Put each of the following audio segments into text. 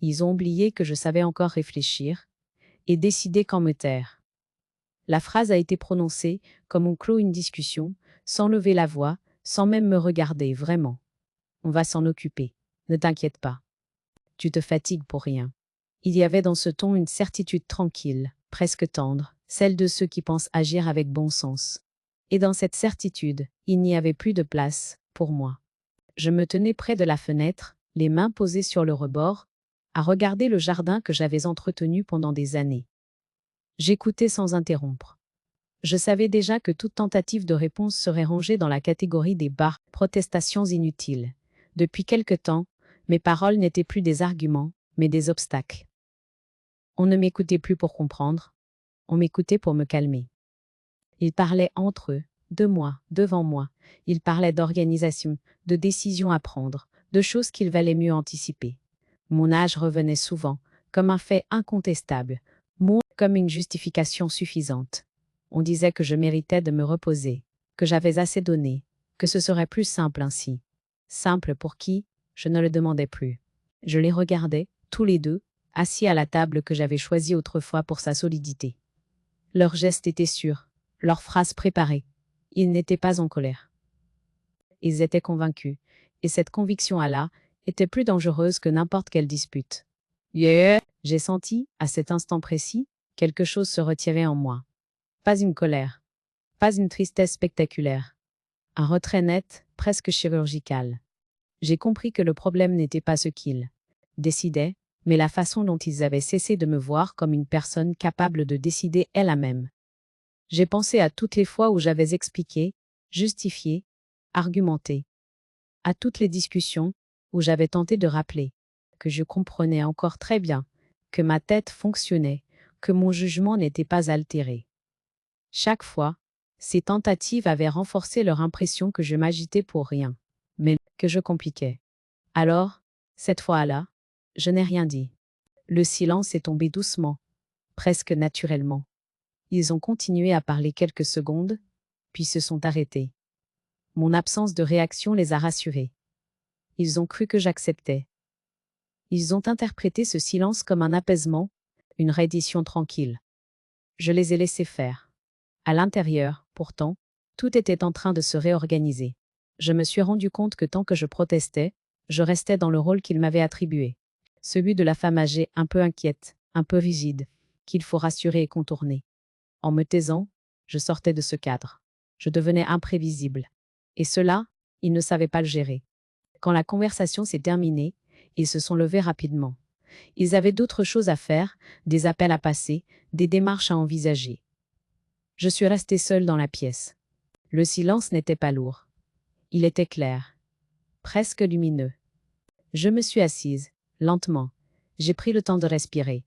Ils ont oublié que je savais encore réfléchir et décider quand me taire. La phrase a été prononcée comme on clôt une discussion, sans lever la voix, sans même me regarder, vraiment. On va s'en occuper. Ne t'inquiète pas. Tu te fatigues pour rien. Il y avait dans ce ton une certitude tranquille, presque tendre, celle de ceux qui pensent agir avec bon sens. Et dans cette certitude, il n'y avait plus de place pour moi. Je me tenais près de la fenêtre, les mains posées sur le rebord, à regarder le jardin que j'avais entretenu pendant des années. J'écoutais sans interrompre. Je savais déjà que toute tentative de réponse serait rangée dans la catégorie des protestations inutiles. Depuis quelque temps, mes paroles n'étaient plus des arguments, mais des obstacles. On ne m'écoutait plus pour comprendre, on m'écoutait pour me calmer. Ils parlaient entre eux, de moi, devant moi. Ils parlaient d'organisation, de décisions à prendre, de choses qu'il valait mieux anticiper. Mon âge revenait souvent, comme un fait incontestable, moi comme une justification suffisante. On disait que je méritais de me reposer, que j'avais assez donné, que ce serait plus simple ainsi. Simple pour qui? Je ne le demandais plus. Je les regardais, tous les deux, assis à la table que j'avais choisie autrefois pour sa solidité. Leurs gestes étaient sûrs, leurs phrases préparées. Ils n'étaient pas en colère. Ils étaient convaincus, et cette conviction là était plus dangereuse que n'importe quelle dispute. Yeah! J'ai senti, à cet instant précis, quelque chose se retirer en moi. Pas une colère, pas une tristesse spectaculaire. Un retrait net, presque chirurgical. J'ai compris que le problème n'était pas ce qu'ils décidaient, mais la façon dont ils avaient cessé de me voir comme une personne capable de décider elle-même. J'ai pensé à toutes les fois où j'avais expliqué, justifié, argumenté. À toutes les discussions où j'avais tenté de rappeler que je comprenais encore très bien, que ma tête fonctionnait, que mon jugement n'était pas altéré. Chaque fois, ces tentatives avaient renforcé leur impression que je m'agitais pour rien, mais que je compliquais. Alors, cette fois-là, je n'ai rien dit. Le silence est tombé doucement, presque naturellement. Ils ont continué à parler quelques secondes, puis se sont arrêtés. Mon absence de réaction les a rassurés. Ils ont cru que j'acceptais. Ils ont interprété ce silence comme un apaisement, une reddition tranquille. Je les ai laissés faire. À l'intérieur, pourtant, tout était en train de se réorganiser. Je me suis rendu compte que tant que je protestais, je restais dans le rôle qu'ils m'avaient attribué. Celui de la femme âgée un peu inquiète, un peu rigide, qu'il faut rassurer et contourner. En me taisant, je sortais de ce cadre. Je devenais imprévisible. Et cela, ils ne savaient pas le gérer. Quand la conversation s'est terminée, ils se sont levés rapidement. Ils avaient d'autres choses à faire, des appels à passer, des démarches à envisager. Je suis restée seule dans la pièce. Le silence n'était pas lourd. Il était clair, presque lumineux. Je me suis assise, lentement. J'ai pris le temps de respirer.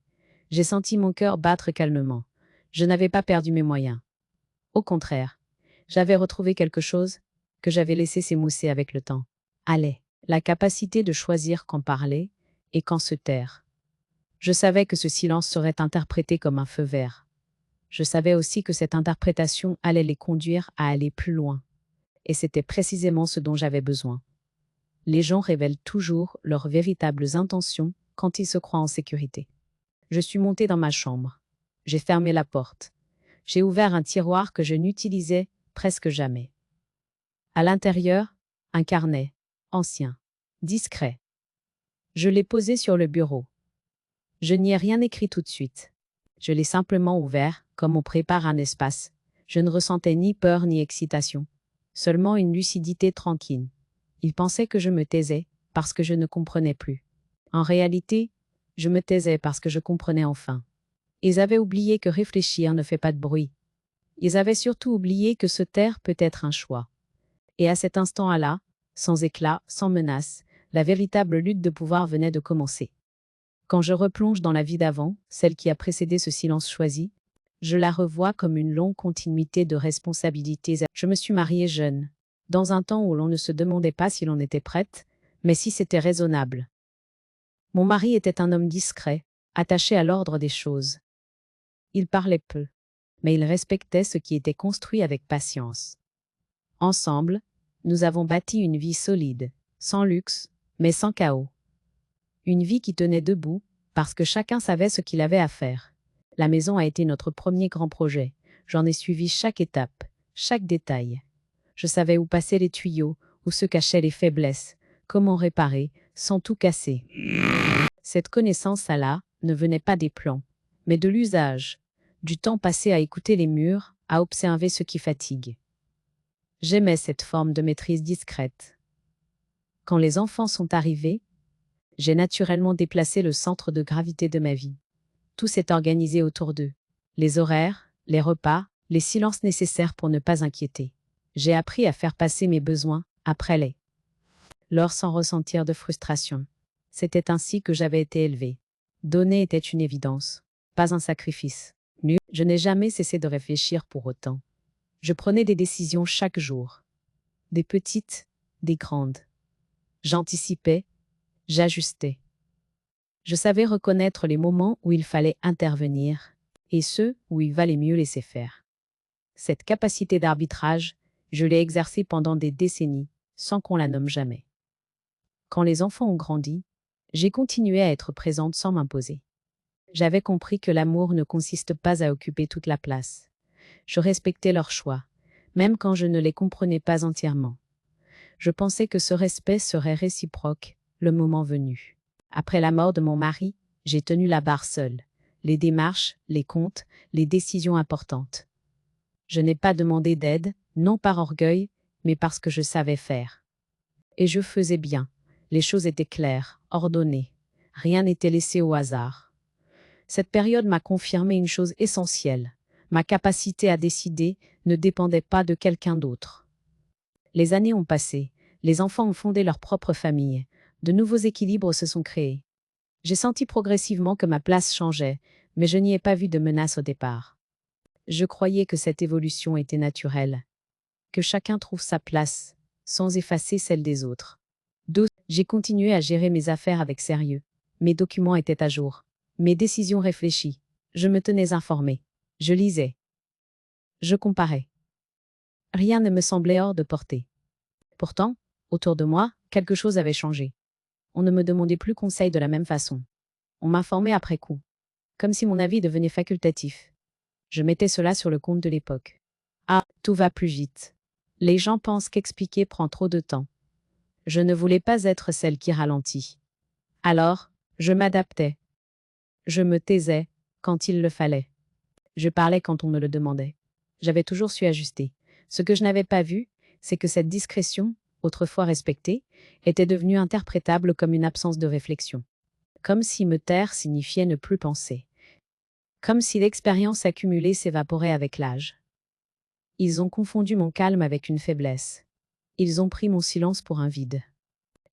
J'ai senti mon cœur battre calmement. Je n'avais pas perdu mes moyens. Au contraire, j'avais retrouvé quelque chose que j'avais laissé s'émousser avec le temps. Allez, la capacité de choisir quand parler et quand se taire. Je savais que ce silence serait interprété comme un feu vert. Je savais aussi que cette interprétation allait les conduire à aller plus loin. Et c'était précisément ce dont j'avais besoin. Les gens révèlent toujours leurs véritables intentions quand ils se croient en sécurité. Je suis montée dans ma chambre. J'ai fermé la porte. J'ai ouvert un tiroir que je n'utilisais presque jamais. À l'intérieur, un carnet, ancien, discret. Je l'ai posé sur le bureau. Je n'y ai rien écrit tout de suite. Je l'ai simplement ouvert, comme on prépare un espace. Je ne ressentais ni peur ni excitation, seulement une lucidité tranquille. Ils pensaient que je me taisais, parce que je ne comprenais plus. En réalité, je me taisais parce que je comprenais enfin. Ils avaient oublié que réfléchir ne fait pas de bruit. Ils avaient surtout oublié que se taire peut être un choix. Et à cet instant-là, sans éclat, sans menace, la véritable lutte de pouvoir venait de commencer. Quand je replonge dans la vie d'avant, celle qui a précédé ce silence choisi, je la revois comme une longue continuité de responsabilités. Je me suis mariée jeune, dans un temps où l'on ne se demandait pas si l'on était prête, mais si c'était raisonnable. Mon mari était un homme discret, attaché à l'ordre des choses. Il parlait peu, mais il respectait ce qui était construit avec patience. Ensemble, nous avons bâti une vie solide, sans luxe, mais sans chaos. Une vie qui tenait debout, parce que chacun savait ce qu'il avait à faire. La maison a été notre premier grand projet. J'en ai suivi chaque étape, chaque détail. Je savais où passer les tuyaux, où se cachaient les faiblesses, comment réparer, sans tout casser. Cette connaissance-là ne venait pas des plans, mais de l'usage, du temps passé à écouter les murs, à observer ce qui fatigue. J'aimais cette forme de maîtrise discrète. Quand les enfants sont arrivés, j'ai naturellement déplacé le centre de gravité de ma vie. Tout s'est organisé autour d'eux. Les horaires, les repas, les silences nécessaires pour ne pas inquiéter. J'ai appris à faire passer mes besoins après les lors sans ressentir de frustration. C'était ainsi que j'avais été élevée. Donner était une évidence, pas un sacrifice. Je n'ai jamais cessé de réfléchir pour autant. Je prenais des décisions chaque jour. Des petites, des grandes. J'anticipais, j'ajustais. Je savais reconnaître les moments où il fallait intervenir et ceux où il valait mieux laisser faire. Cette capacité d'arbitrage, je l'ai exercée pendant des décennies, sans qu'on la nomme jamais. Quand les enfants ont grandi, j'ai continué à être présente sans m'imposer. J'avais compris que l'amour ne consiste pas à occuper toute la place. Je respectais leurs choix, même quand je ne les comprenais pas entièrement. Je pensais que ce respect serait réciproque, le moment venu. Après la mort de mon mari, j'ai tenu la barre seule. Les démarches, les comptes, les décisions importantes. Je n'ai pas demandé d'aide, non par orgueil, mais parce que je savais faire. Et je faisais bien. Les choses étaient claires, ordonnées. Rien n'était laissé au hasard. Cette période m'a confirmé une chose essentielle. Ma capacité à décider ne dépendait pas de quelqu'un d'autre. Les années ont passé. Les enfants ont fondé leur propre famille. De nouveaux équilibres se sont créés. J'ai senti progressivement que ma place changeait, mais je n'y ai pas vu de menace au départ. Je croyais que cette évolution était naturelle, que chacun trouve sa place, sans effacer celle des autres. J'ai continué à gérer mes affaires avec sérieux. Mes documents étaient à jour, mes décisions réfléchies. Je me tenais informée. Je lisais. Je comparais. Rien ne me semblait hors de portée. Pourtant, autour de moi, quelque chose avait changé. On ne me demandait plus conseil de la même façon. On m'informait après coup, comme si mon avis devenait facultatif. Je mettais cela sur le compte de l'époque. Ah, tout va plus vite. Les gens pensent qu'expliquer prend trop de temps. Je ne voulais pas être celle qui ralentit. Alors, je m'adaptais. Je me taisais quand il le fallait. Je parlais quand on me le demandait. J'avais toujours su ajuster. Ce que je n'avais pas vu, c'est que cette discrétion, autrefois respectée, était devenue interprétable comme une absence de réflexion. Comme si me taire signifiait ne plus penser. Comme si l'expérience accumulée s'évaporait avec l'âge. Ils ont confondu mon calme avec une faiblesse. Ils ont pris mon silence pour un vide.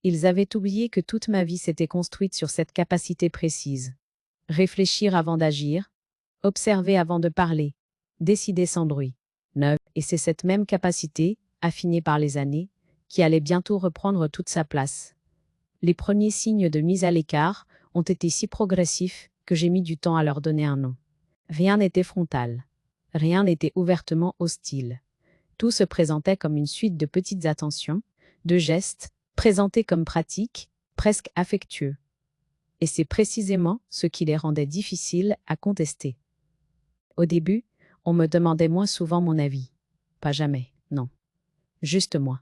Ils avaient oublié que toute ma vie s'était construite sur cette capacité précise. Réfléchir avant d'agir, observer avant de parler, décider sans bruit. Et c'est cette même capacité, affinée par les années, qui allait bientôt reprendre toute sa place. Les premiers signes de mise à l'écart ont été si progressifs que j'ai mis du temps à leur donner un nom. Rien n'était frontal. Rien n'était ouvertement hostile. Tout se présentait comme une suite de petites attentions, de gestes, présentés comme pratiques, presque affectueux. Et c'est précisément ce qui les rendait difficiles à contester. Au début, on me demandait moins souvent mon avis. Pas jamais, non. Juste moi.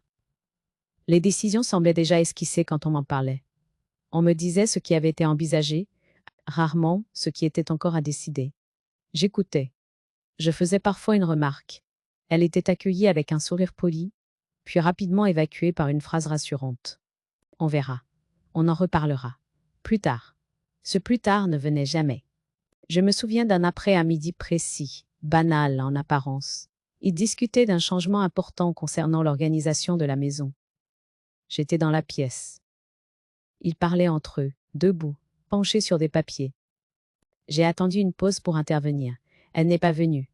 Les décisions semblaient déjà esquissées quand on m'en parlait. On me disait ce qui avait été envisagé, rarement ce qui était encore à décider. J'écoutais. Je faisais parfois une remarque. Elle était accueillie avec un sourire poli, puis rapidement évacuée par une phrase rassurante. On verra. On en reparlera. Plus tard. Ce plus tard ne venait jamais. Je me souviens d'un après-midi précis, banal en apparence. Ils discutaient d'un changement important concernant l'organisation de la maison. J'étais dans la pièce. Ils parlaient entre eux, debout, penchés sur des papiers. J'ai attendu une pause pour intervenir. Elle n'est pas venue.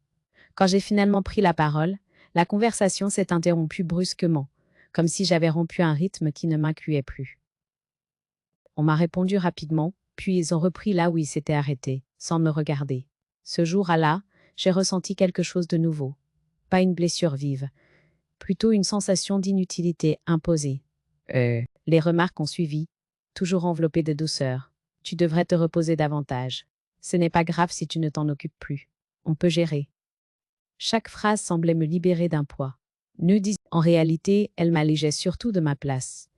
Quand j'ai finalement pris la parole, la conversation s'est interrompue brusquement, comme si j'avais rompu un rythme qui ne m'incluait plus. On m'a répondu rapidement, puis ils ont repris là où ils s'étaient arrêtés, sans me regarder. Ce jour-là, j'ai ressenti quelque chose de nouveau. Pas une blessure vive, plutôt une sensation d'inutilité imposée. Les remarques ont suivi, toujours enveloppées de douceur. Tu devrais te reposer davantage. Ce n'est pas grave si tu ne t'en occupes plus. On peut gérer. Chaque phrase semblait me libérer d'un poids. En réalité, elle m'allégeait surtout de ma place.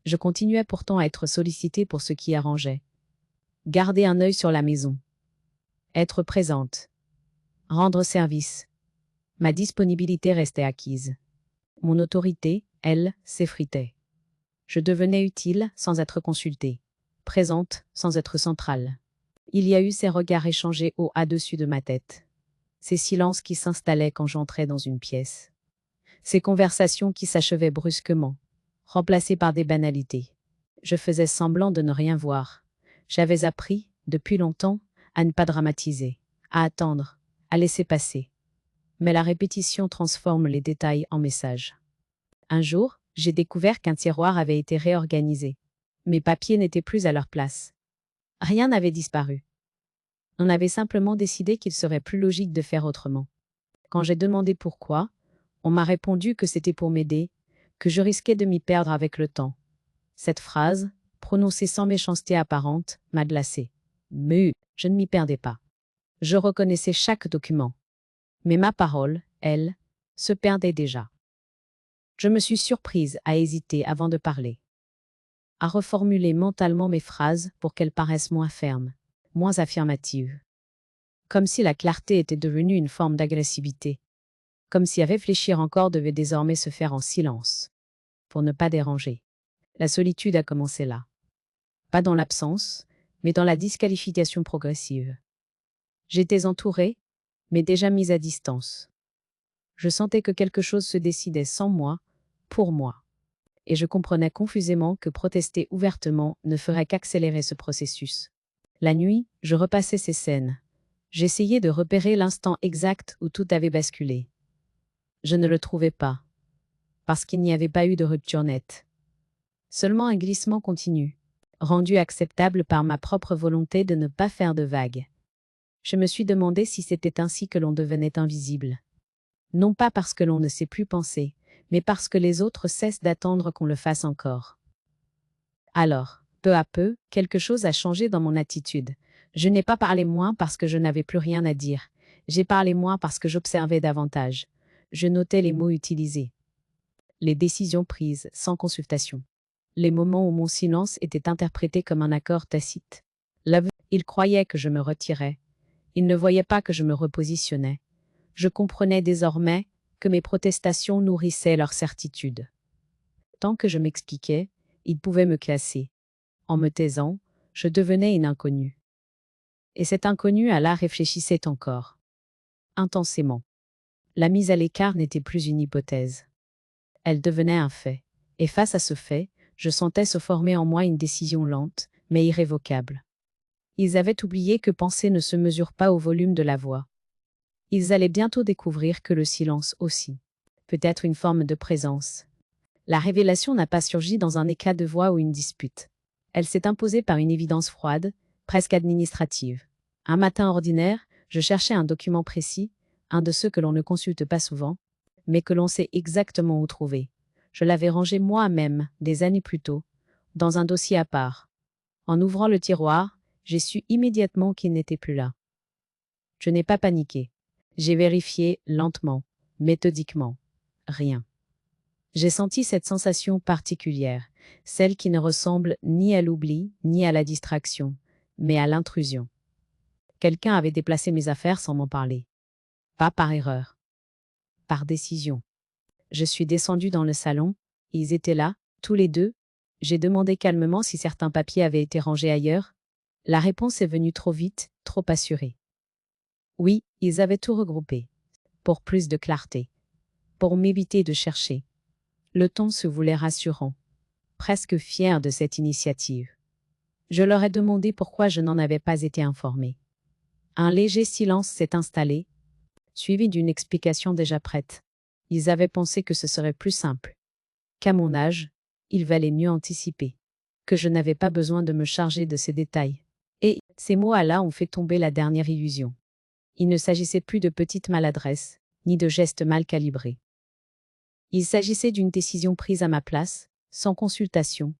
Je continuais pourtant à être sollicitée pour ce qui arrangeait. Garder un œil sur la maison. Être présente. Rendre service. Ma disponibilité restait acquise. Mon autorité, elle, s'effritait. Je devenais utile sans être consultée. Présente sans être centrale. Il y a eu ces regards échangés au-dessus de ma tête. Ces silences qui s'installaient quand j'entrais dans une pièce. Ces conversations qui s'achevaient brusquement, remplacées par des banalités. Je faisais semblant de ne rien voir. J'avais appris, depuis longtemps, à ne pas dramatiser, à attendre, à laisser passer. Mais la répétition transforme les détails en messages. Un jour, j'ai découvert qu'un tiroir avait été réorganisé. Mes papiers n'étaient plus à leur place. Rien n'avait disparu. On avait simplement décidé qu'il serait plus logique de faire autrement. Quand j'ai demandé pourquoi, on m'a répondu que c'était pour m'aider, que je risquais de m'y perdre avec le temps. Cette phrase, prononcée sans méchanceté apparente, m'a glacée. Mais je ne m'y perdais pas. Je reconnaissais chaque document. Mais ma parole, elle, se perdait déjà. Je me suis surprise à hésiter avant de parler. À reformuler mentalement mes phrases pour qu'elles paraissent moins fermes, moins affirmatives. Comme si la clarté était devenue une forme d'agressivité. Comme si réfléchir encore devait désormais se faire en silence. Pour ne pas déranger. La solitude a commencé là. Pas dans l'absence, mais dans la disqualification progressive. J'étais entourée, mais déjà mise à distance. Je sentais que quelque chose se décidait sans moi, pour moi. Et je comprenais confusément que protester ouvertement ne ferait qu'accélérer ce processus. La nuit, je repassais ces scènes. J'essayais de repérer l'instant exact où tout avait basculé. Je ne le trouvais pas. Parce qu'il n'y avait pas eu de rupture nette. Seulement un glissement continu, rendu acceptable par ma propre volonté de ne pas faire de vagues. Je me suis demandé si c'était ainsi que l'on devenait invisible. Non pas parce que l'on ne sait plus penser, mais parce que les autres cessent d'attendre qu'on le fasse encore. Alors, peu à peu, quelque chose a changé dans mon attitude. Je n'ai pas parlé moins parce que je n'avais plus rien à dire. J'ai parlé moins parce que j'observais davantage. Je notais les mots utilisés. Les décisions prises sans consultation. Les moments où mon silence était interprété comme un accord tacite. Il croyait que je me retirais. Il ne voyait pas que je me repositionnais. Je comprenais désormais que mes protestations nourrissaient leur certitude. Tant que je m'expliquais, ils pouvaient me classer. En me taisant, je devenais une inconnue. Et cette inconnue là réfléchissait encore. Intensément. La mise à l'écart n'était plus une hypothèse. Elle devenait un fait. Et face à ce fait, je sentais se former en moi une décision lente, mais irrévocable. Ils avaient oublié que penser ne se mesure pas au volume de la voix. Ils allaient bientôt découvrir que le silence aussi peut être une forme de présence. La révélation n'a pas surgi dans un éclat de voix ou une dispute. Elle s'est imposée par une évidence froide, presque administrative. Un matin ordinaire, je cherchais un document précis, un de ceux que l'on ne consulte pas souvent, mais que l'on sait exactement où trouver. Je l'avais rangé moi-même, des années plus tôt, dans un dossier à part. En ouvrant le tiroir, j'ai su immédiatement qu'il n'était plus là. Je n'ai pas paniqué. J'ai vérifié lentement, méthodiquement. Rien. J'ai senti cette sensation particulière, celle qui ne ressemble ni à l'oubli, ni à la distraction, mais à l'intrusion. Quelqu'un avait déplacé mes affaires sans m'en parler. Pas par erreur. Par décision. Je suis descendue dans le salon, ils étaient là, tous les deux. J'ai demandé calmement si certains papiers avaient été rangés ailleurs. La réponse est venue trop vite, trop assurée. Oui, ils avaient tout regroupé. Pour plus de clarté. Pour m'éviter de chercher. Le ton se voulait rassurant. Presque fier de cette initiative. Je leur ai demandé pourquoi je n'en avais pas été informée. Un léger silence s'est installé, suivi d'une explication déjà prête. Ils avaient pensé que ce serait plus simple. Qu'à mon âge, il valait mieux anticiper. Que je n'avais pas besoin de me charger de ces détails. Et ces mots-là ont fait tomber la dernière illusion. Il ne s'agissait plus de petites maladresses, ni de gestes mal calibrés. Il s'agissait d'une décision prise à ma place, sans consultation,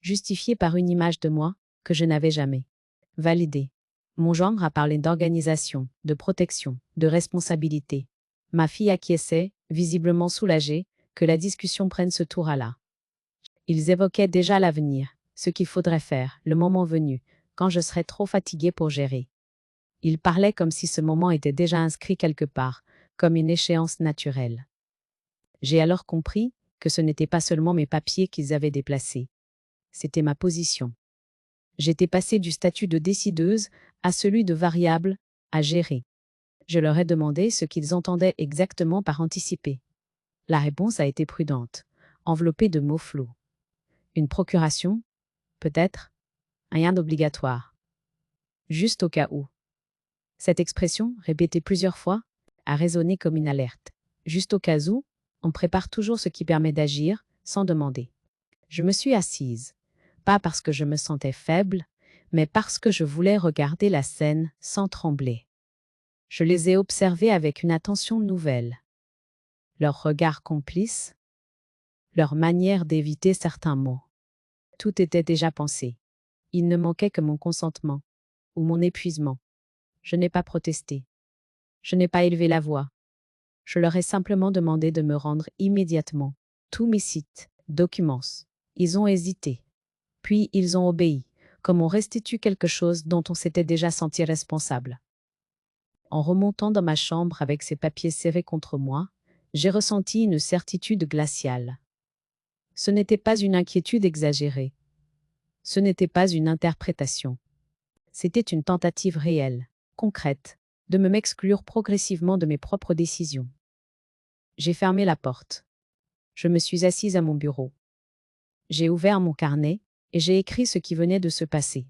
justifiée par une image de moi que je n'avais jamais. Validé. Mon gendre a parlé d'organisation, de protection, de responsabilité. Ma fille acquiesçait, visiblement soulagée, que la discussion prenne ce tour-là. Ils évoquaient déjà l'avenir, ce qu'il faudrait faire, le moment venu, quand je serais trop fatiguée pour gérer. Ils parlaient comme si ce moment était déjà inscrit quelque part, comme une échéance naturelle. J'ai alors compris que ce n'était pas seulement mes papiers qu'ils avaient déplacés. C'était ma position. J'étais passée du statut de décideuse à celui de variable, à gérer. Je leur ai demandé ce qu'ils entendaient exactement par anticiper. La réponse a été prudente, enveloppée de mots flous. Une procuration? Peut-être. Rien d'obligatoire. Juste au cas où. Cette expression, répétée plusieurs fois, a résonné comme une alerte. Juste au cas où, on prépare toujours ce qui permet d'agir, sans demander. Je me suis assise, pas parce que je me sentais faible, mais parce que je voulais regarder la scène sans trembler. Je les ai observés avec une attention nouvelle. Leur regard complice, leur manière d'éviter certains mots. Tout était déjà pensé. Il ne manquait que mon consentement, ou mon épuisement. Je n'ai pas protesté. Je n'ai pas élevé la voix. Je leur ai simplement demandé de me rendre immédiatement tous mes sites, documents. Ils ont hésité. Puis ils ont obéi, comme on restitue quelque chose dont on s'était déjà senti responsable. En remontant dans ma chambre avec ces papiers serrés contre moi, j'ai ressenti une certitude glaciale. Ce n'était pas une inquiétude exagérée. Ce n'était pas une interprétation. C'était une tentative réelle, concrète, de m'exclure progressivement de mes propres décisions. J'ai fermé la porte. Je me suis assise à mon bureau. J'ai ouvert mon carnet et j'ai écrit ce qui venait de se passer.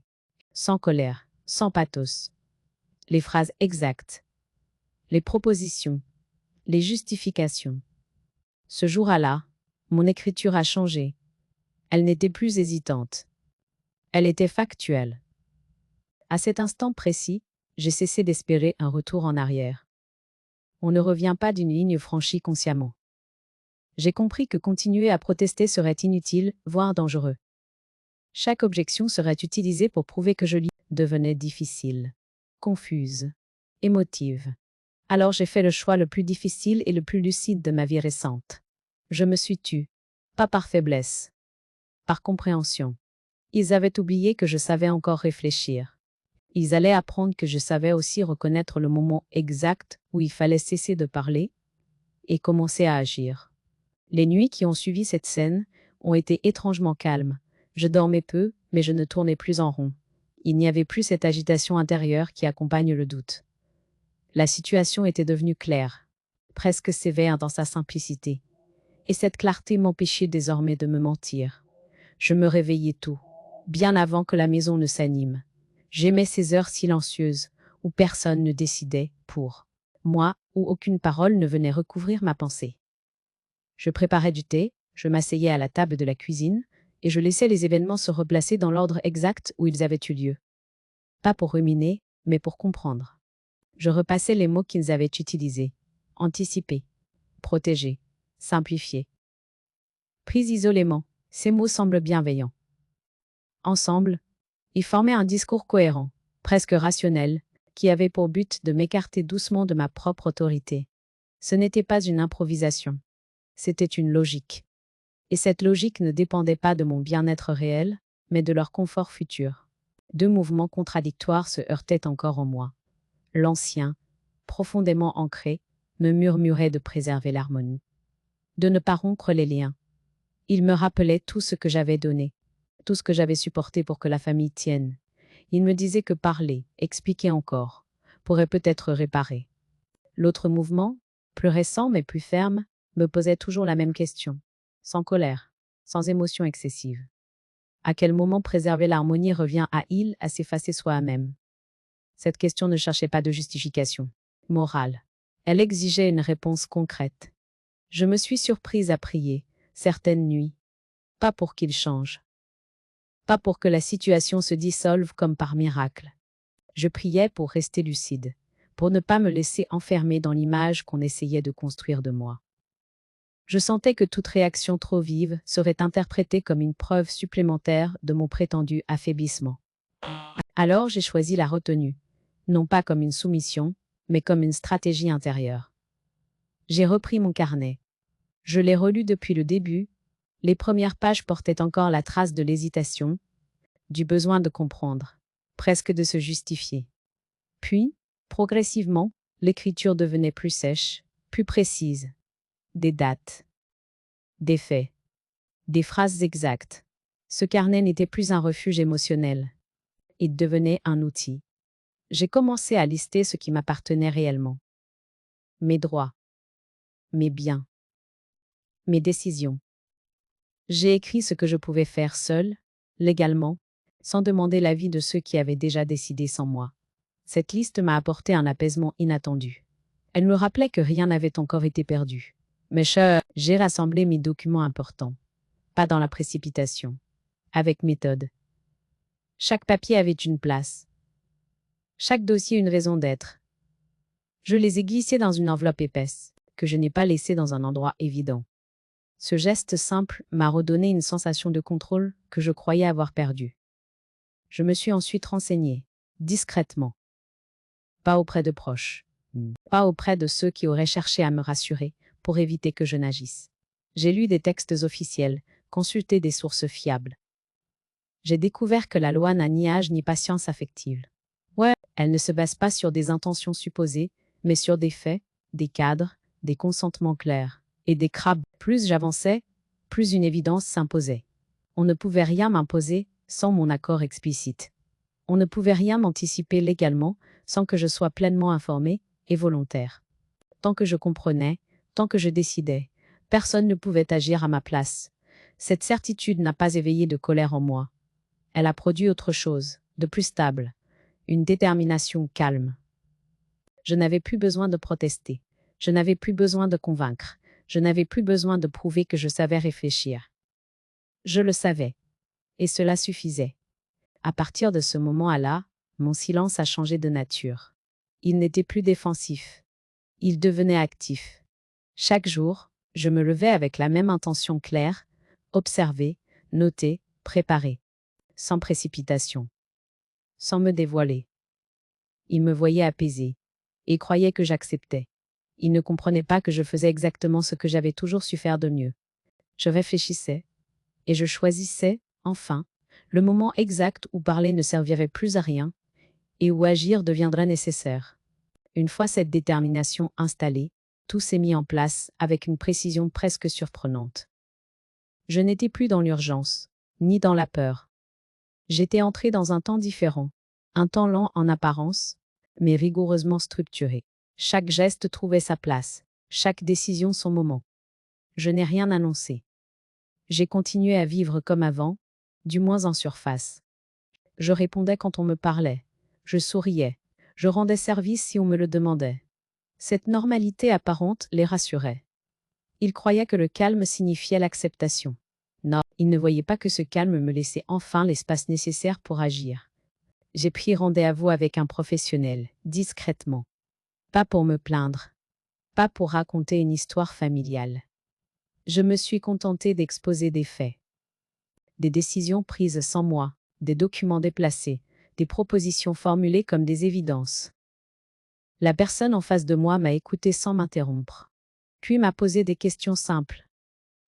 Sans colère, sans pathos. Les phrases exactes, les propositions, les justifications. Ce jour-là, mon écriture a changé. Elle n'était plus hésitante. Elle était factuelle. À cet instant précis, j'ai cessé d'espérer un retour en arrière. On ne revient pas d'une ligne franchie consciemment. J'ai compris que continuer à protester serait inutile, voire dangereux. Chaque objection serait utilisée pour prouver que devenait difficile, confuse, émotive. Alors j'ai fait le choix le plus difficile et le plus lucide de ma vie récente. Je me suis tue, pas par faiblesse, par compréhension. Ils avaient oublié que je savais encore réfléchir. Ils allaient apprendre que je savais aussi reconnaître le moment exact où il fallait cesser de parler et commencer à agir. Les nuits qui ont suivi cette scène ont été étrangement calmes. Je dormais peu, mais je ne tournais plus en rond. Il n'y avait plus cette agitation intérieure qui accompagne le doute. La situation était devenue claire, presque sévère dans sa simplicité. Et cette clarté m'empêchait désormais de me mentir. Je me réveillais tôt, bien avant que la maison ne s'anime. J'aimais ces heures silencieuses, où personne ne décidait pour moi, où aucune parole ne venait recouvrir ma pensée. Je préparais du thé, je m'asseyais à la table de la cuisine, et je laissais les événements se replacer dans l'ordre exact où ils avaient eu lieu. Pas pour ruminer, mais pour comprendre. Je repassais les mots qu'ils avaient utilisés. Anticiper, protéger, simplifier. Pris isolément, ces mots semblent bienveillants. Ensemble, ils formaient un discours cohérent, presque rationnel, qui avait pour but de m'écarter doucement de ma propre autorité. Ce n'était pas une improvisation. C'était une logique. Et cette logique ne dépendait pas de mon bien-être réel, mais de leur confort futur. Deux mouvements contradictoires se heurtaient encore en moi. L'ancien, profondément ancré, me murmurait de préserver l'harmonie, de ne pas rompre les liens. Il me rappelait tout ce que j'avais donné, tout ce que j'avais supporté pour que la famille tienne. Il me disait que parler, expliquer encore, pourrait peut-être réparer. L'autre mouvement, plus récent mais plus ferme, me posait toujours la même question, sans colère, sans émotion excessive. À quel moment préserver l'harmonie revient à s'effacer soi-même? Cette question ne cherchait pas de justification morale. Elle exigeait une réponse concrète. Je me suis surprise à prier, certaines nuits. Pas pour qu'il change. Pas pour que la situation se dissolve comme par miracle. Je priais pour rester lucide, pour ne pas me laisser enfermer dans l'image qu'on essayait de construire de moi. Je sentais que toute réaction trop vive serait interprétée comme une preuve supplémentaire de mon prétendu affaiblissement. Alors j'ai choisi la retenue, non pas comme une soumission, mais comme une stratégie intérieure. J'ai repris mon carnet. Je l'ai relu depuis le début. Les premières pages portaient encore la trace de l'hésitation, du besoin de comprendre, presque de se justifier. Puis, progressivement, l'écriture devenait plus sèche, plus précise. Des dates, des faits, des phrases exactes. Ce carnet n'était plus un refuge émotionnel. Il devenait un outil. J'ai commencé à lister ce qui m'appartenait réellement. Mes droits, mes biens, mes décisions. J'ai écrit ce que je pouvais faire seul, légalement, sans demander l'avis de ceux qui avaient déjà décidé sans moi. Cette liste m'a apporté un apaisement inattendu. Elle me rappelait que rien n'avait encore été perdu. Mais j'ai rassemblé mes documents importants. Pas dans la précipitation. Avec méthode. Chaque papier avait une place. Chaque dossier une raison d'être. Je les ai glissés dans une enveloppe épaisse, que je n'ai pas laissée dans un endroit évident. Ce geste simple m'a redonné une sensation de contrôle que je croyais avoir perdue. Je me suis ensuite renseignée, discrètement. Pas auprès de proches. Pas auprès de ceux qui auraient cherché à me rassurer pour éviter que je n'agisse. J'ai lu des textes officiels, consulté des sources fiables. J'ai découvert que la loi n'a ni âge ni patience affective. Ouais, elle ne se base pas sur des intentions supposées, mais sur des faits, des cadres, des consentements clairs. Et des crabes. Plus j'avançais, plus une évidence s'imposait. On ne pouvait rien m'imposer sans mon accord explicite. On ne pouvait rien m'anticiper légalement sans que je sois pleinement informé et volontaire. Tant que je comprenais, tant que je décidais, personne ne pouvait agir à ma place. Cette certitude n'a pas éveillé de colère en moi. Elle a produit autre chose, de plus stable, une détermination calme. Je n'avais plus besoin de protester. Je n'avais plus besoin de convaincre. Je n'avais plus besoin de prouver que je savais réfléchir. Je le savais. Et cela suffisait. À partir de ce moment-là, mon silence a changé de nature. Il n'était plus défensif. Il devenait actif. Chaque jour, je me levais avec la même intention claire, observer, noter, préparer. Sans précipitation. Sans me dévoiler. Il me voyait apaisé. Et croyait que j'acceptais. Il ne comprenait pas que je faisais exactement ce que j'avais toujours su faire de mieux. Je réfléchissais, et je choisissais, enfin, le moment exact où parler ne servirait plus à rien, et où agir deviendrait nécessaire. Une fois cette détermination installée, tout s'est mis en place avec une précision presque surprenante. Je n'étais plus dans l'urgence, ni dans la peur. J'étais entré dans un temps différent, un temps lent en apparence, mais rigoureusement structuré. Chaque geste trouvait sa place, chaque décision son moment. Je n'ai rien annoncé. J'ai continué à vivre comme avant, du moins en surface. Je répondais quand on me parlait. Je souriais. Je rendais service si on me le demandait. Cette normalité apparente les rassurait. Ils croyaient que le calme signifiait l'acceptation. Non, ils ne voyaient pas que ce calme me laissait enfin l'espace nécessaire pour agir. J'ai pris rendez-vous avec un professionnel, discrètement. Pas pour me plaindre. Pas pour raconter une histoire familiale. Je me suis contentée d'exposer des faits. Des décisions prises sans moi, des documents déplacés, des propositions formulées comme des évidences. La personne en face de moi m'a écouté sans m'interrompre. Puis m'a posé des questions simples,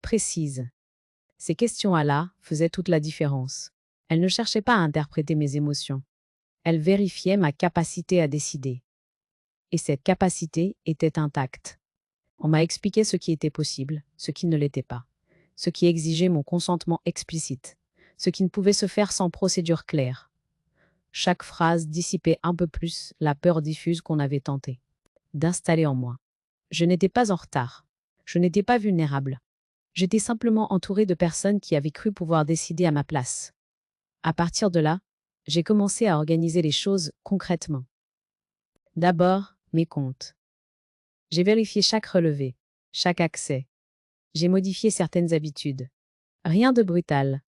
précises. Ces questions-là faisaient toute la différence. Elle ne cherchait pas à interpréter mes émotions. Elle vérifiait ma capacité à décider. Et cette capacité était intacte. On m'a expliqué ce qui était possible, ce qui ne l'était pas. Ce qui exigeait mon consentement explicite. Ce qui ne pouvait se faire sans procédure claire. Chaque phrase dissipait un peu plus la peur diffuse qu'on avait tenté d'installer en moi. Je n'étais pas en retard. Je n'étais pas vulnérable. J'étais simplement entouré de personnes qui avaient cru pouvoir décider à ma place. À partir de là, j'ai commencé à organiser les choses concrètement. D'abord, mes comptes. J'ai vérifié chaque relevé, chaque accès. J'ai modifié certaines habitudes. Rien de brutal,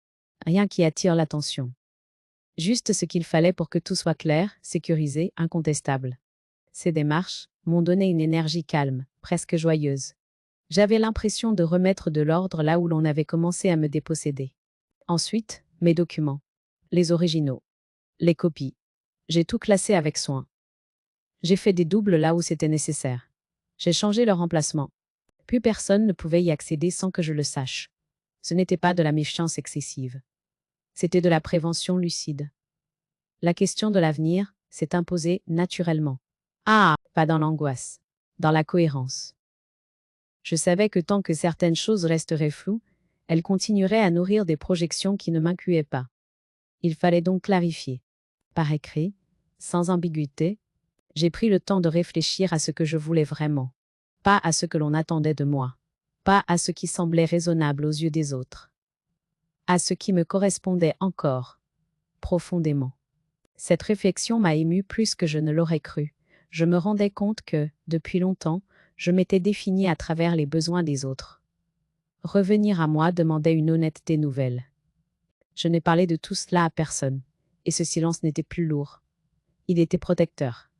rien qui attire l'attention. Juste ce qu'il fallait pour que tout soit clair, sécurisé, incontestable. Ces démarches m'ont donné une énergie calme, presque joyeuse. J'avais l'impression de remettre de l'ordre là où l'on avait commencé à me déposséder. Ensuite, mes documents. Les originaux. Les copies. J'ai tout classé avec soin. J'ai fait des doubles là où c'était nécessaire. J'ai changé leur emplacement. Plus personne ne pouvait y accéder sans que je le sache. Ce n'était pas de la méfiance excessive. C'était de la prévention lucide. La question de l'avenir s'est imposée naturellement. Ah, pas dans l'angoisse, dans la cohérence. Je savais que tant que certaines choses resteraient floues, elles continueraient à nourrir des projections qui ne m'incluaient pas. Il fallait donc clarifier. Par écrit, sans ambiguïté, j'ai pris le temps de réfléchir à ce que je voulais vraiment, pas à ce que l'on attendait de moi, pas à ce qui semblait raisonnable aux yeux des autres, à ce qui me correspondait encore, profondément. Cette réflexion m'a ému plus que je ne l'aurais cru. Je me rendais compte que, depuis longtemps, je m'étais définie à travers les besoins des autres. Revenir à moi demandait une honnêteté nouvelle. Je n'ai parlé de tout cela à personne, et ce silence n'était plus lourd. Il était protecteur.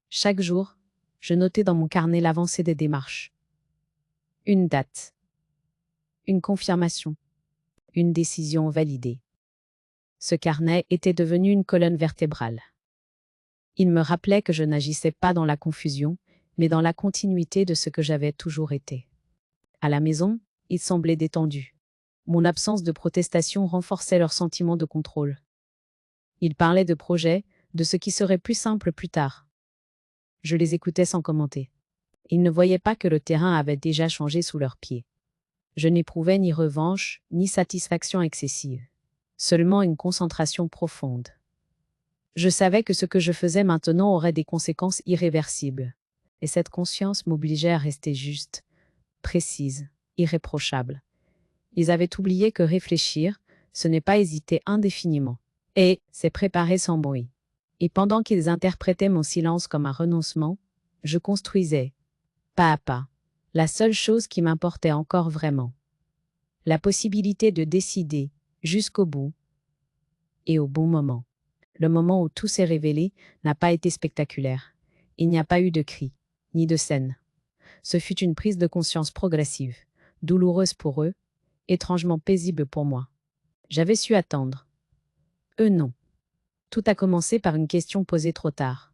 Chaque jour, je notais dans mon carnet l'avancée des démarches. Une date. Une confirmation. Une décision validée. Ce carnet était devenu une colonne vertébrale. Il me rappelait que je n'agissais pas dans la confusion, mais dans la continuité de ce que j'avais toujours été. À la maison, il semblait détendu. Mon absence de protestation renforçait leur sentiment de contrôle. Ils parlaient de projets, de ce qui serait plus simple plus tard. Je les écoutais sans commenter. Ils ne voyaient pas que le terrain avait déjà changé sous leurs pieds. Je n'éprouvais ni revanche, ni satisfaction excessive. Seulement une concentration profonde. Je savais que ce que je faisais maintenant aurait des conséquences irréversibles. Et cette conscience m'obligeait à rester juste, précise, irréprochable. Ils avaient oublié que réfléchir, ce n'est pas hésiter indéfiniment. Et c'est préparer sans bruit. Et pendant qu'ils interprétaient mon silence comme un renoncement, je construisais, pas à pas, la seule chose qui m'importait encore vraiment. La possibilité de décider, jusqu'au bout, et au bon moment. Le moment où tout s'est révélé n'a pas été spectaculaire. Il n'y a pas eu de cris, ni de scène. Ce fut une prise de conscience progressive, douloureuse pour eux, étrangement paisible pour moi. J'avais su attendre. Eux non. Tout a commencé par une question posée trop tard.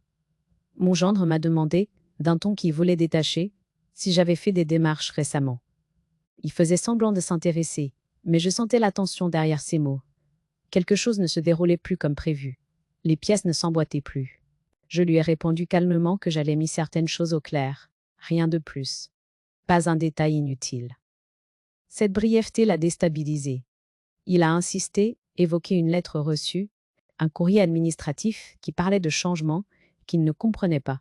Mon gendre m'a demandé, d'un ton qui voulait détacher, si j'avais fait des démarches récemment. Il faisait semblant de s'intéresser, mais je sentais la tension derrière ses mots. Quelque chose ne se déroulait plus comme prévu. Les pièces ne s'emboîtaient plus. Je lui ai répondu calmement que j'allais mis certaines choses au clair. Rien de plus. Pas un détail inutile. Cette brièveté l'a déstabilisé. Il a insisté, évoqué une lettre reçue, un courrier administratif qui parlait de changements qu'il ne comprenait pas.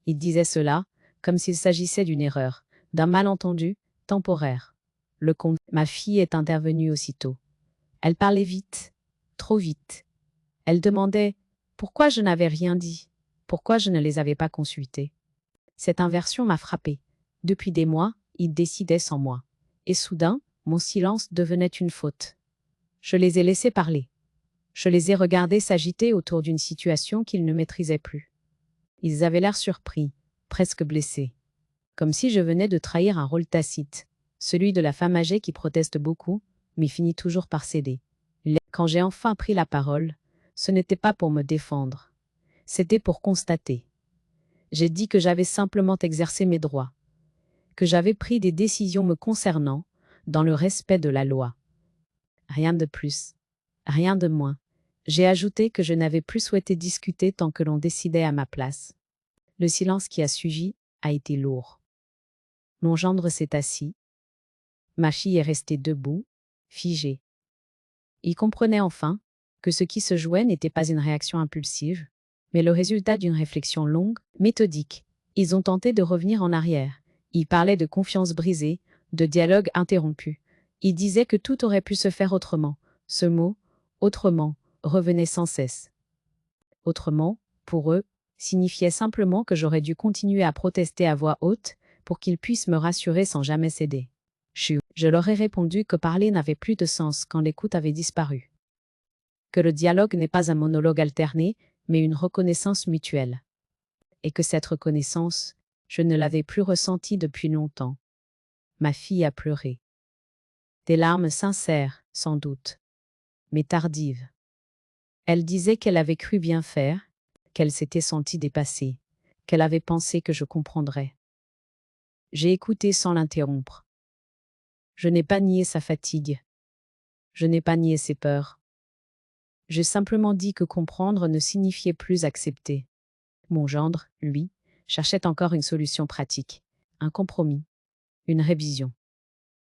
Il disait cela comme s'il s'agissait d'une erreur, d'un malentendu, temporaire. Ma fille est intervenue aussitôt. Elle parlait vite, trop vite. Elle demandait pourquoi je n'avais rien dit, pourquoi je ne les avais pas consultés. Cette inversion m'a frappée. Depuis des mois, il décidait sans moi. Et soudain, mon silence devenait une faute. Je les ai laissés parler. Je les ai regardés s'agiter autour d'une situation qu'ils ne maîtrisaient plus. Ils avaient l'air surpris, presque blessés. Comme si je venais de trahir un rôle tacite, celui de la femme âgée qui proteste beaucoup, mais finit toujours par céder. Quand j'ai enfin pris la parole, ce n'était pas pour me défendre. C'était pour constater. J'ai dit que j'avais simplement exercé mes droits, que j'avais pris des décisions me concernant, dans le respect de la loi. Rien de plus, rien de moins. J'ai ajouté que je n'avais plus souhaité discuter tant que l'on décidait à ma place. Le silence qui a suivi a été lourd. Mon gendre s'est assis. Ma fille est restée debout, figée. Il comprenait enfin que ce qui se jouait n'était pas une réaction impulsive, mais le résultat d'une réflexion longue, méthodique. Ils ont tenté de revenir en arrière. Ils parlaient de confiance brisée, de dialogue interrompu. Ils disaient que tout aurait pu se faire autrement. Ce mot, autrement, revenait sans cesse. Autrement, pour eux, signifiait simplement que j'aurais dû continuer à protester à voix haute pour qu'ils puissent me rassurer sans jamais céder. Je leur ai répondu que parler n'avait plus de sens quand l'écoute avait disparu. Que le dialogue n'est pas un monologue alterné, mais une reconnaissance mutuelle. Et que cette reconnaissance, je ne l'avais plus ressentie depuis longtemps. Ma fille a pleuré. Des larmes sincères, sans doute, mais tardives. Elle disait qu'elle avait cru bien faire, qu'elle s'était sentie dépassée, qu'elle avait pensé que je comprendrais. J'ai écouté sans l'interrompre. Je n'ai pas nié sa fatigue. Je n'ai pas nié ses peurs. J'ai simplement dit que comprendre ne signifiait plus accepter. Mon gendre, lui, cherchait encore une solution pratique, un compromis, une révision.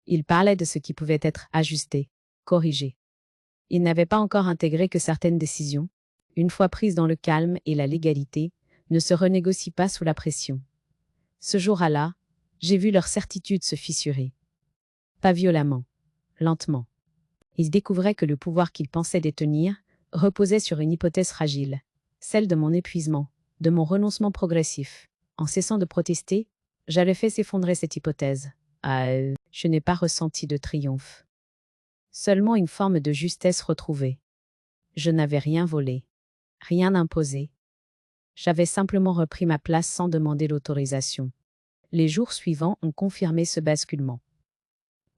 Il parlait de ce qui pouvait être ajusté, corrigé. Il n'avait pas encore intégré que certaines décisions, une fois prises dans le calme et la légalité, ne se renégocient pas sous la pression. Ce jour-là, j'ai vu leur certitude se fissurer. Pas violemment, lentement. Ils découvraient que le pouvoir qu'ils pensaient détenir reposait sur une hypothèse fragile, celle de mon épuisement, de mon renoncement progressif. En cessant de protester, j'avais fait s'effondrer cette hypothèse. Je n'ai pas ressenti de triomphe. Seulement une forme de justesse retrouvée. Je n'avais rien volé, rien imposé. J'avais simplement repris ma place sans demander l'autorisation. Les jours suivants ont confirmé ce basculement.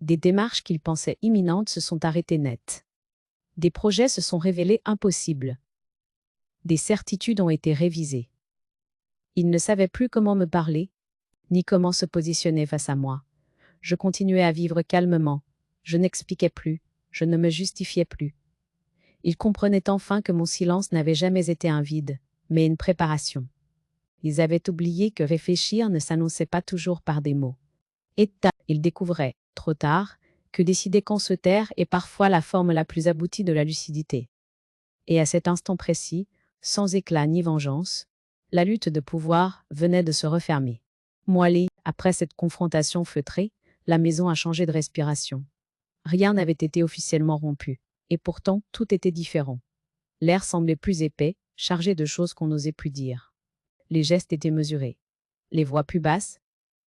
Des démarches qu'ils pensaient imminentes se sont arrêtées net. Des projets se sont révélés impossibles. Des certitudes ont été révisées. Ils ne savaient plus comment me parler, ni comment se positionner face à moi. Je continuais à vivre calmement. Je n'expliquais plus, je ne me justifiais plus. Ils comprenaient enfin que mon silence n'avait jamais été un vide, mais une préparation. Ils avaient oublié que réfléchir ne s'annonçait pas toujours par des mots. Et ils découvraient, trop tard, que décider qu'on se taire est parfois la forme la plus aboutie de la lucidité. Et à cet instant précis, sans éclat ni vengeance, la lutte de pouvoir venait de se refermer. Moellée, après cette confrontation feutrée, la maison a changé de respiration. Rien n'avait été officiellement rompu, et pourtant tout était différent. L'air semblait plus épais, chargé de choses qu'on n'osait plus dire. Les gestes étaient mesurés, les voix plus basses,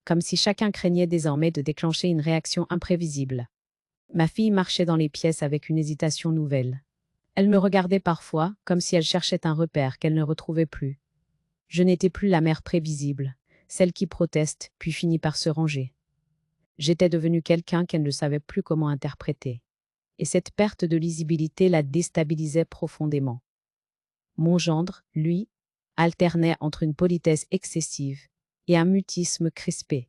comme si chacun craignait désormais de déclencher une réaction imprévisible. Ma fille marchait dans les pièces avec une hésitation nouvelle. Elle me regardait parfois, comme si elle cherchait un repère qu'elle ne retrouvait plus. Je n'étais plus la mère prévisible, celle qui proteste, puis finit par se ranger. J'étais devenue quelqu'un qu'elle ne savait plus comment interpréter. Et cette perte de lisibilité la déstabilisait profondément. Mon gendre, lui, alternait entre une politesse excessive et un mutisme crispé.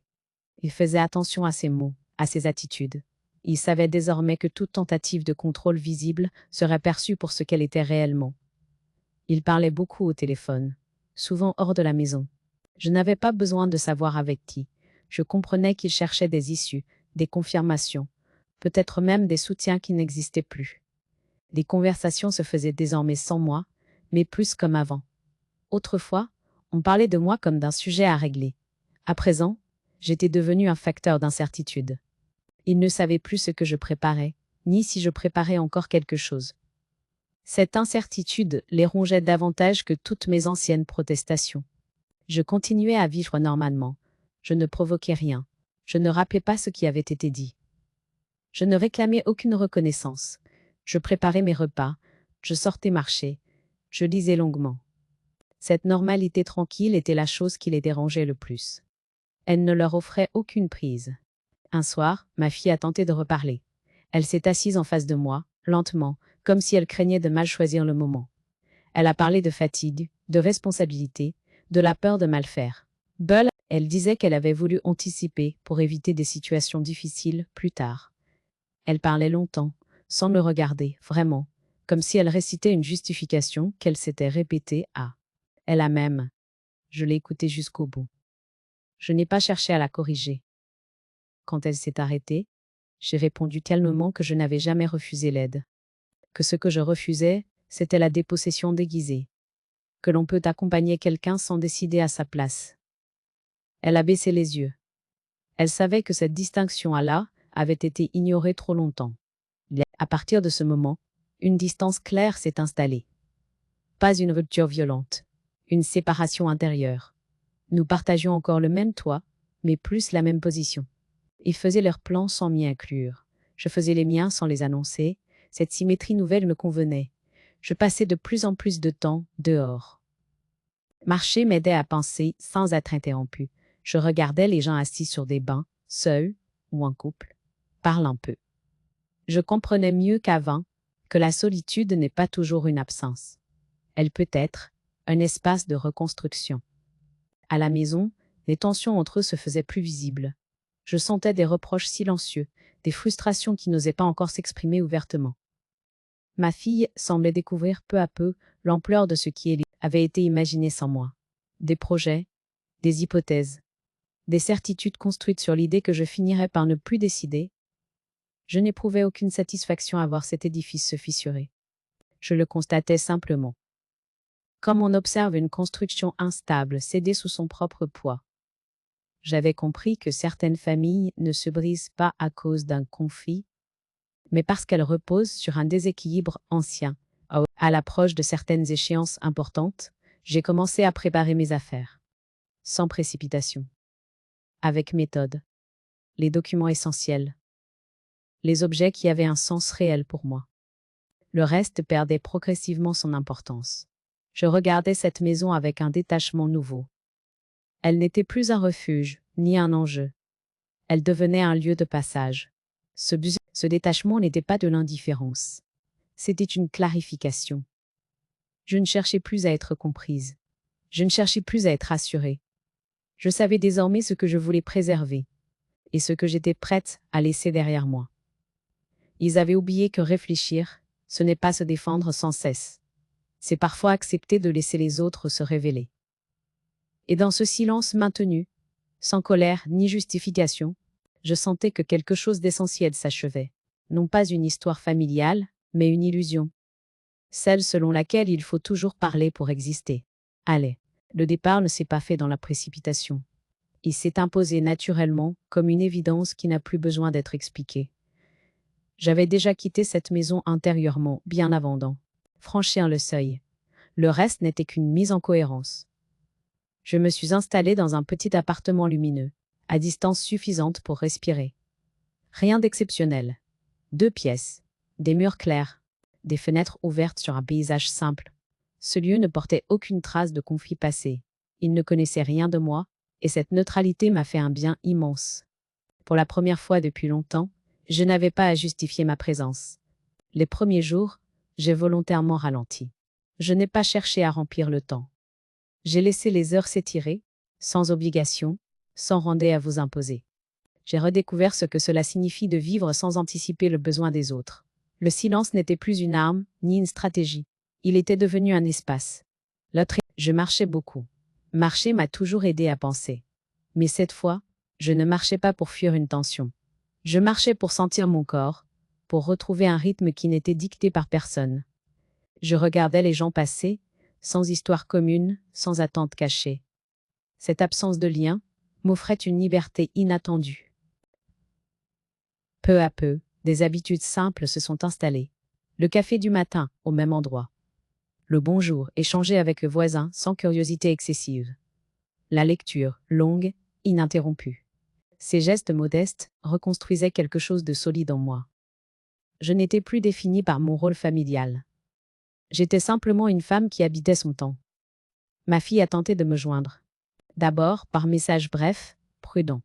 Il faisait attention à ses mots, à ses attitudes. Il savait désormais que toute tentative de contrôle visible serait perçue pour ce qu'elle était réellement. Il parlait beaucoup au téléphone, souvent hors de la maison. Je n'avais pas besoin de savoir avec qui. Je comprenais qu'il cherchait des issues, des confirmations, peut-être même des soutiens qui n'existaient plus. Les conversations se faisaient désormais sans moi, mais plus comme avant. Autrefois, on parlait de moi comme d'un sujet à régler. À présent, j'étais devenu un facteur d'incertitude. Il ne savait plus ce que je préparais, ni si je préparais encore quelque chose. Cette incertitude les rongeait davantage que toutes mes anciennes protestations. Je continuais à vivre normalement. Je ne provoquais rien. Je ne rappelais pas ce qui avait été dit. Je ne réclamais aucune reconnaissance. Je préparais mes repas, je sortais marcher, je lisais longuement. Cette normalité tranquille était la chose qui les dérangeait le plus. Elle ne leur offrait aucune prise. Un soir, ma fille a tenté de reparler. Elle s'est assise en face de moi, lentement, comme si elle craignait de mal choisir le moment. Elle a parlé de fatigue, de responsabilité, de la peur de mal faire. Elle disait qu'elle avait voulu anticiper pour éviter des situations difficiles plus tard. Elle parlait longtemps, sans me regarder, vraiment, comme si elle récitait une justification qu'elle s'était répétée à elle-même. Je l'ai écoutée jusqu'au bout. Je n'ai pas cherché à la corriger. Quand elle s'est arrêtée, j'ai répondu calmement que je n'avais jamais refusé l'aide. Que ce que je refusais, c'était la dépossession déguisée. Que l'on peut accompagner quelqu'un sans décider à sa place. Elle a baissé les yeux. Elle savait que cette distinction-là avait été ignorée trop longtemps. À partir de ce moment, une distance claire s'est installée. Pas une rupture violente, une séparation intérieure. Nous partagions encore le même toit, mais plus la même position. Ils faisaient leurs plans sans m'y inclure. Je faisais les miens sans les annoncer. Cette symétrie nouvelle me convenait. Je passais de plus en plus de temps dehors. Marcher m'aidait à penser sans être interrompu. Je regardais les gens assis sur des bancs, seuls ou en couple, parlant peu. Je comprenais mieux qu'avant que la solitude n'est pas toujours une absence. Elle peut être un espace de reconstruction. À la maison, les tensions entre eux se faisaient plus visibles. Je sentais des reproches silencieux, des frustrations qui n'osaient pas encore s'exprimer ouvertement. Ma fille semblait découvrir peu à peu l'ampleur de ce qui avait été imaginé sans moi. Des projets, des hypothèses, des certitudes construites sur l'idée que je finirais par ne plus décider. Je n'éprouvais aucune satisfaction à voir cet édifice se fissurer. Je le constatais simplement. Comme on observe une construction instable céder sous son propre poids. J'avais compris que certaines familles ne se brisent pas à cause d'un conflit, mais parce qu'elles reposent sur un déséquilibre ancien. À l'approche de certaines échéances importantes, j'ai commencé à préparer mes affaires. Sans précipitation. Avec méthode. Les documents essentiels. Les objets qui avaient un sens réel pour moi. Le reste perdait progressivement son importance. Je regardais cette maison avec un détachement nouveau. Elle n'était plus un refuge, ni un enjeu. Elle devenait un lieu de passage. Ce détachement n'était pas de l'indifférence. C'était une clarification. Je ne cherchais plus à être comprise. Je ne cherchais plus à être assurée. Je savais désormais ce que je voulais préserver et ce que j'étais prête à laisser derrière moi. Ils avaient oublié que réfléchir, ce n'est pas se défendre sans cesse. C'est parfois accepter de laisser les autres se révéler. Et dans ce silence maintenu, sans colère ni justification, je sentais que quelque chose d'essentiel s'achevait. Non pas une histoire familiale, mais une illusion. Celle selon laquelle il faut toujours parler pour exister. Allez, le départ ne s'est pas fait dans la précipitation. Il s'est imposé naturellement, comme une évidence qui n'a plus besoin d'être expliquée. J'avais déjà quitté cette maison intérieurement, bien avant d'en franchir le seuil. Le reste n'était qu'une mise en cohérence. Je me suis installée dans un petit appartement lumineux, à distance suffisante pour respirer. Rien d'exceptionnel. 2 pièces, des murs clairs, des fenêtres ouvertes sur un paysage simple. Ce lieu ne portait aucune trace de conflit passé. Il ne connaissait rien de moi, et cette neutralité m'a fait un bien immense. Pour la première fois depuis longtemps, je n'avais pas à justifier ma présence. Les premiers jours, j'ai volontairement ralenti. Je n'ai pas cherché à remplir le temps. J'ai laissé les heures s'étirer, sans obligation, sans rendez à vous imposer. J'ai redécouvert ce que cela signifie de vivre sans anticiper le besoin des autres. Le silence n'était plus une arme, ni une stratégie. Il était devenu un espace. Je marchais beaucoup. Marcher m'a toujours aidé à penser. Mais cette fois, je ne marchais pas pour fuir une tension. Je marchais pour sentir mon corps, pour retrouver un rythme qui n'était dicté par personne. Je regardais les gens passer, sans histoire commune, sans attente cachée. Cette absence de lien m'offrait une liberté inattendue. Peu à peu, des habitudes simples se sont installées. Le café du matin, au même endroit. Le bonjour, échangé avec le voisin sans curiosité excessive. La lecture, longue, ininterrompue. Ces gestes modestes reconstruisaient quelque chose de solide en moi. Je n'étais plus définie par mon rôle familial. J'étais simplement une femme qui habitait son temps. Ma fille a tenté de me joindre. D'abord par message bref, prudent.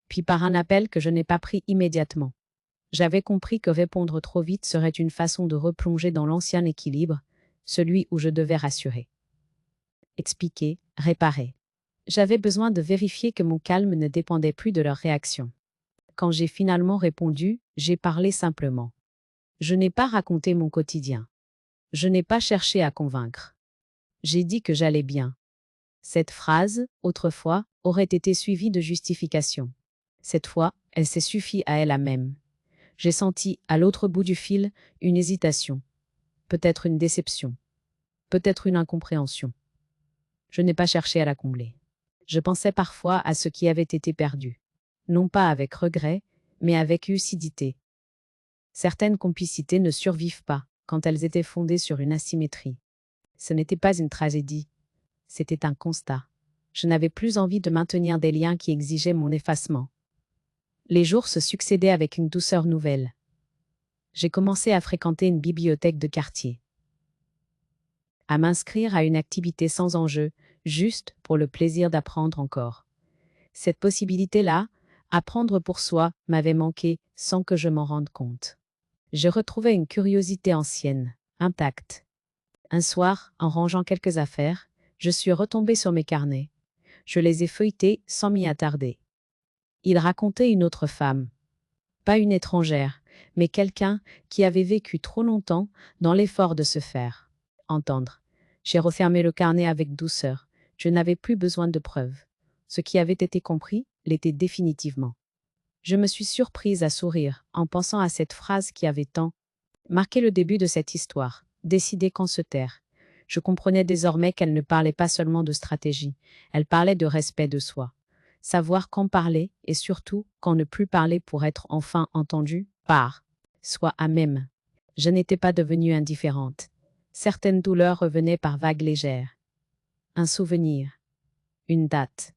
Puis par un appel que je n'ai pas pris immédiatement. J'avais compris que répondre trop vite serait une façon de replonger dans l'ancien équilibre, celui où je devais rassurer. Expliquer, réparer. J'avais besoin de vérifier que mon calme ne dépendait plus de leur réaction. Quand j'ai finalement répondu, j'ai parlé simplement. Je n'ai pas raconté mon quotidien. Je n'ai pas cherché à convaincre. J'ai dit que j'allais bien. Cette phrase, autrefois, aurait été suivie de justification. Cette fois, elle s'est suffie à elle-même. J'ai senti, à l'autre bout du fil, une hésitation. Peut-être une déception. Peut-être une incompréhension. Je n'ai pas cherché à la combler. Je pensais parfois à ce qui avait été perdu. Non pas avec regret, mais avec lucidité. Certaines complicités ne survivent pas quand elles étaient fondées sur une asymétrie. Ce n'était pas une tragédie. C'était un constat. Je n'avais plus envie de maintenir des liens qui exigeaient mon effacement. Les jours se succédaient avec une douceur nouvelle. J'ai commencé à fréquenter une bibliothèque de quartier. À m'inscrire à une activité sans enjeu, juste pour le plaisir d'apprendre encore. Cette possibilité-là, apprendre pour soi, m'avait manqué sans que je m'en rende compte. Je retrouvais une curiosité ancienne, intacte. Un soir, en rangeant quelques affaires, je suis retombée sur mes carnets. Je les ai feuilletés sans m'y attarder. Il racontait une autre femme. Pas une étrangère, mais quelqu'un qui avait vécu trop longtemps dans l'effort de se faire entendre. J'ai refermé le carnet avec douceur. Je n'avais plus besoin de preuves. Ce qui avait été compris l'était définitivement. Je me suis surprise à sourire en pensant à cette phrase qui avait tant marqué le début de cette histoire, décider quand se taire. Je comprenais désormais qu'elle ne parlait pas seulement de stratégie, elle parlait de respect de soi. Savoir quand parler et surtout quand ne plus parler pour être enfin entendu par soi-même. Je n'étais pas devenue indifférente. Certaines douleurs revenaient par vagues légères. Un souvenir, une date,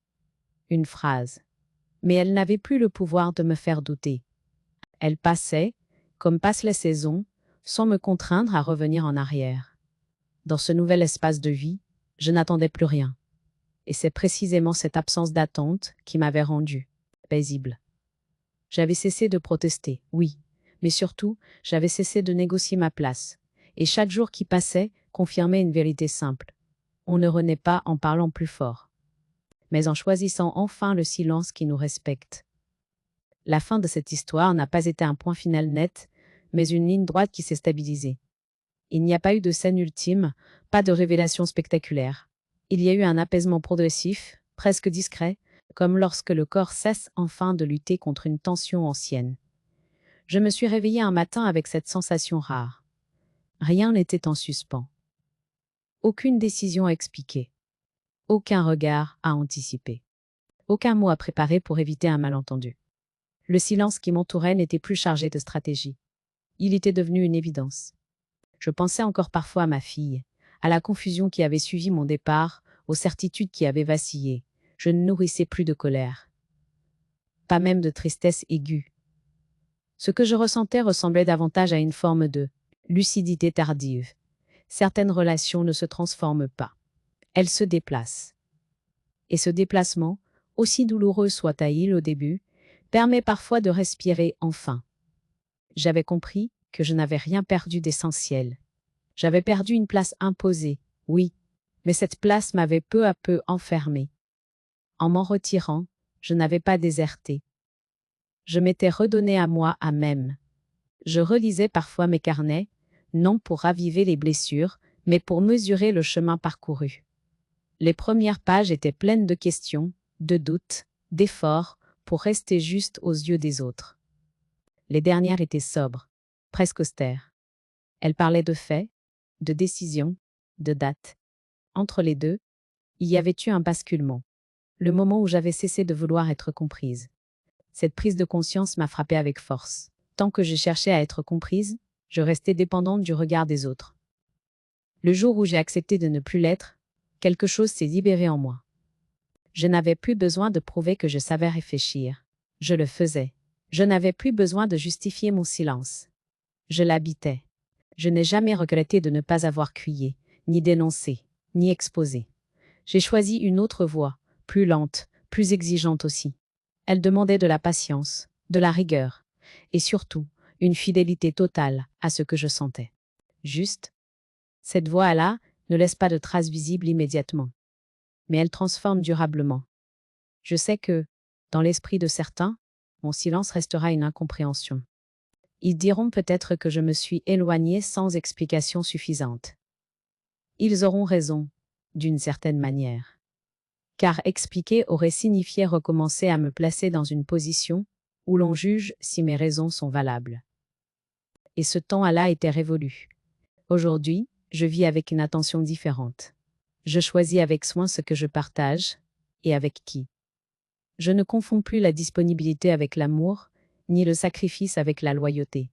une phrase. Mais elles n'avaient plus le pouvoir de me faire douter. Elles passaient, comme passent les saisons, sans me contraindre à revenir en arrière. Dans ce nouvel espace de vie, je n'attendais plus rien. Et c'est précisément cette absence d'attente qui m'avait rendue paisible. J'avais cessé de protester, oui, mais surtout, j'avais cessé de négocier ma place. Et chaque jour qui passait confirmait une vérité simple. On ne renaît pas en parlant plus fort, mais en choisissant enfin le silence qui nous respecte. La fin de cette histoire n'a pas été un point final net, mais une ligne droite qui s'est stabilisée. Il n'y a pas eu de scène ultime, pas de révélation spectaculaire. Il y a eu un apaisement progressif, presque discret, comme lorsque le corps cesse enfin de lutter contre une tension ancienne. Je me suis réveillée un matin avec cette sensation rare. Rien n'était en suspens. Aucune décision à expliquer. Aucun regard à anticiper. Aucun mot à préparer pour éviter un malentendu. Le silence qui m'entourait n'était plus chargé de stratégie. Il était devenu une évidence. Je pensais encore parfois à ma fille, à la confusion qui avait suivi mon départ, aux certitudes qui avaient vacillé. Je ne nourrissais plus de colère. Pas même de tristesse aiguë. Ce que je ressentais ressemblait davantage à une forme de lucidité tardive. Certaines relations ne se transforment pas. Elles se déplacent. Et ce déplacement, aussi douloureux soit-il au début, permet parfois de respirer enfin. J'avais compris que je n'avais rien perdu d'essentiel. J'avais perdu une place imposée, oui, mais cette place m'avait peu à peu enfermée. En m'en retirant, je n'avais pas déserté. Je m'étais redonné à moi à même. Je relisais parfois mes carnets, non pour raviver les blessures, mais pour mesurer le chemin parcouru. Les premières pages étaient pleines de questions, de doutes, d'efforts, pour rester juste aux yeux des autres. Les dernières étaient sobres, presque austères. Elles parlaient de faits, de décisions, de dates. Entre les deux, il y avait eu un basculement. Le moment où j'avais cessé de vouloir être comprise. Cette prise de conscience m'a frappée avec force. Tant que je cherchais à être comprise, je restais dépendante du regard des autres. Le jour où j'ai accepté de ne plus l'être, quelque chose s'est libéré en moi. Je n'avais plus besoin de prouver que je savais réfléchir. Je le faisais. Je n'avais plus besoin de justifier mon silence. Je l'habitais. Je n'ai jamais regretté de ne pas avoir crié, ni dénoncé, ni exposé. J'ai choisi une autre voie, plus lente, plus exigeante aussi. Elle demandait de la patience, de la rigueur, et surtout, une fidélité totale à ce que je sentais. Juste, cette voie-là ne laisse pas de traces visibles immédiatement, mais elle transforme durablement. Je sais que, dans l'esprit de certains, mon silence restera une incompréhension. Ils diront peut-être que je me suis éloignée sans explication suffisante. Ils auront raison, d'une certaine manière. Car expliquer aurait signifié recommencer à me placer dans une position où l'on juge si mes raisons sont valables. Et ce temps-là était révolu. Aujourd'hui, je vis avec une attention différente. Je choisis avec soin ce que je partage, et avec qui. Je ne confonds plus la disponibilité avec l'amour, ni le sacrifice avec la loyauté.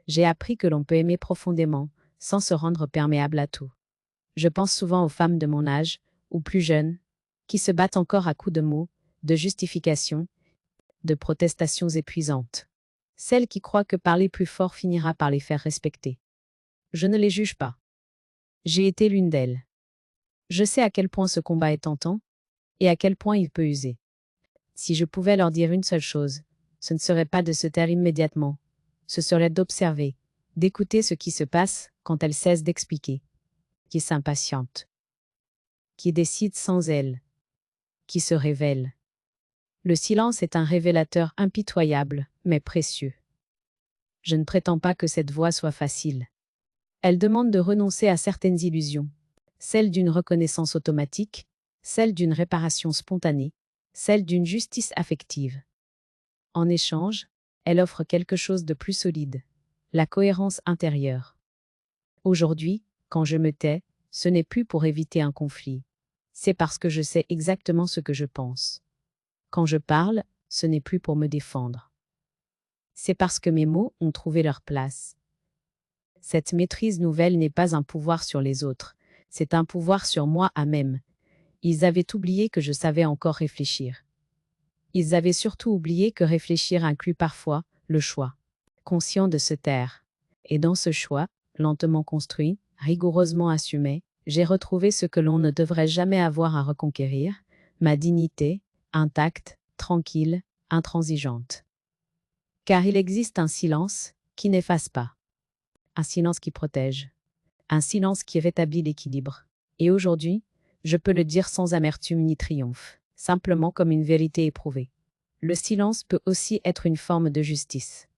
J'ai appris que l'on peut aimer profondément, sans se rendre perméable à tout. Je pense souvent aux femmes de mon âge, ou plus jeunes, qui se battent encore à coups de mots, de justifications, de protestations épuisantes. Celles qui croient que parler plus fort finira par les faire respecter. Je ne les juge pas. J'ai été l'une d'elles. Je sais à quel point ce combat est tentant, et à quel point il peut user. Si je pouvais leur dire une seule chose, ce ne serait pas de se taire immédiatement, ce serait d'observer, d'écouter ce qui se passe quand elles cessent d'expliquer. qui s'impatiente, qui décide sans elle, qui se révèle. Le silence est un révélateur impitoyable, mais précieux. Je ne prétends pas que cette voie soit facile. Elle demande de renoncer à certaines illusions, celle d'une reconnaissance automatique, celle d'une réparation spontanée, celle d'une justice affective. En échange, elle offre quelque chose de plus solide, la cohérence intérieure. Aujourd'hui, quand je me tais, ce n'est plus pour éviter un conflit. C'est parce que je sais exactement ce que je pense. Quand je parle, ce n'est plus pour me défendre. C'est parce que mes mots ont trouvé leur place. Cette maîtrise nouvelle n'est pas un pouvoir sur les autres, c'est un pouvoir sur moi-même. Ils avaient oublié que je savais encore réfléchir. Ils avaient surtout oublié que réfléchir inclut parfois le choix. Conscient de se taire. Et dans ce choix, lentement construit, rigoureusement assumé, j'ai retrouvé ce que l'on ne devrait jamais avoir à reconquérir, ma dignité, intacte, tranquille, intransigeante. Car il existe un silence qui n'efface pas. Un silence qui protège. Un silence qui rétablit l'équilibre. Et aujourd'hui, je peux le dire sans amertume ni triomphe, simplement comme une vérité éprouvée. Le silence peut aussi être une forme de justice.